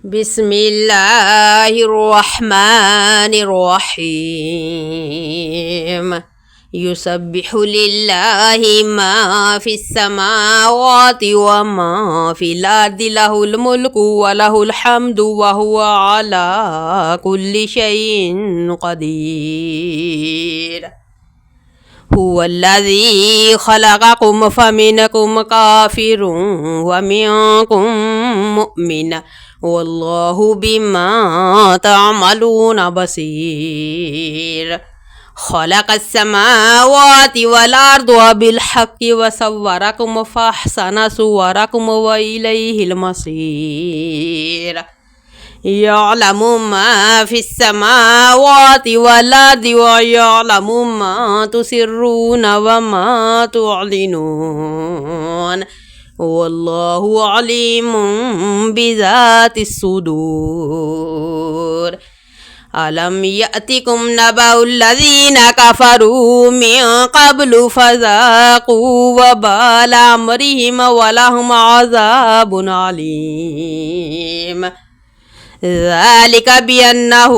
بسم الله الرحمن الرحيم يسبح لله ما في السماوات وما في الأرض له الملك وله الحمد وهو على كل شيء قدير هو الذي خلقكم فمنكم كافر ومنكم مؤمن والله بما تعملون بصير خلق السماوات والأرض بالحق وصوركم فأحسن صوركم وإليه المصير يعلم ما في السماوات والأرض ويعلم ما تسرون وما تعلنون والله عليم بذات الصدور ألم يأتكم نبأ الذين كفروا من قبل فذاقوا وبال أمرهم ولهم عذاب عليم ذلك بأنه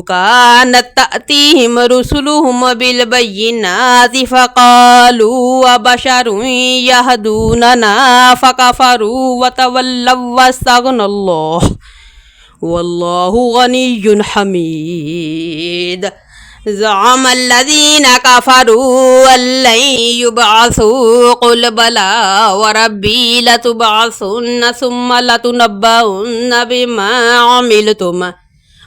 كانت تأتيهم رسلهم بالبينات فقالوا وبشر يهدوننا فكفروا وتولوا واستغنى الله والله غني حميد زعم الذين كفروا أن لن يبعثوا قل بلى وربي لتبعثن ثم لتنبؤن بما عملتم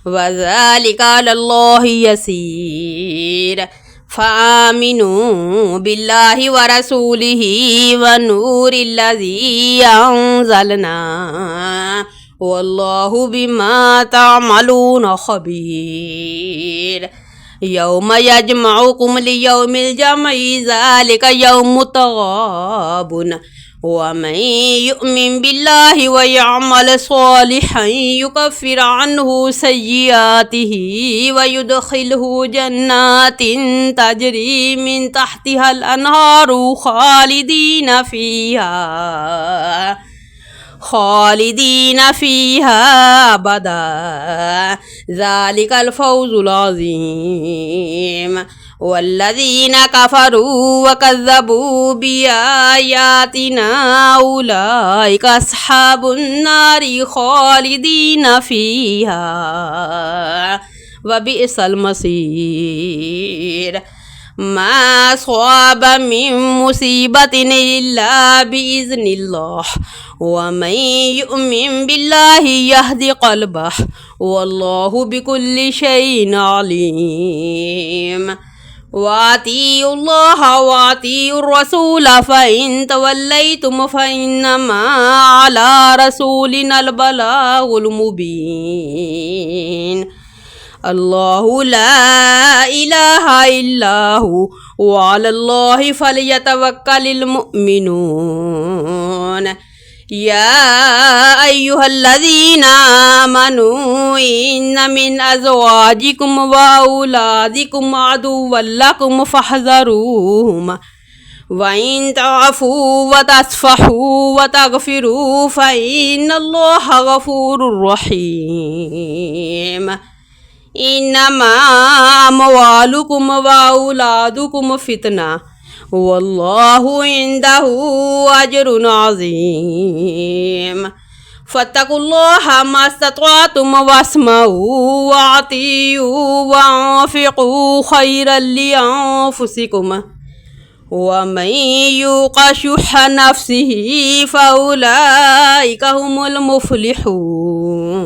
وذلك على الله يسير فآمنوا بالله ورسوله والنور الذي أنزلنا والله بما تعملون خبير يوم يجمعكم ليوم الجمع ذلك يوم التغابن ومن يؤمن بالله ويعمل صالحا يكفر عنه سيئاته ويدخله جنات تجري من تحتها الأنهار خالدين فيها أبدا ذلك الفوز العظيم والذين كفروا وكذبوا بآياتنا أولئك أصحاب النار خالدين فيها وبئس المصير ما أصاب من مصيبة إلا بإذن الله ومن يؤمن بالله يهد قلبه والله بكل شيء عليم وأطيعوا الله وأطيعوا الرسول فإن توليتم فإنما على رسولنا البلاغ المبين الله لا إله إلا هو وعلى الله فليتوكل المؤمنون يا أيها الذين آمنوا إن من أزواجكم وأولادكم عدوا لكم فاحذروهم وإن تعفوا وتصفحوا وتغفروا فإن الله غفور رحيم إنما أموالكم وأولادكم فتنة والله عنده أجر عظيم فاتقوا الله ما استطعتم واسمعوا وأطيعوا وأنفقوا خيرا لأنفسكم ومن يوق شح نفسه فأولئك هم المفلحون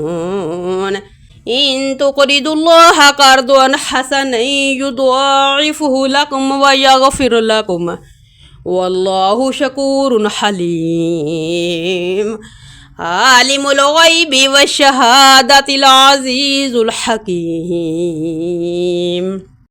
إن تقرضوا الله قرضا حسنا يضاعفه لكم ويغفر لكم والله شكور حليم عالم الغيب والشهادة العزيز الحكيم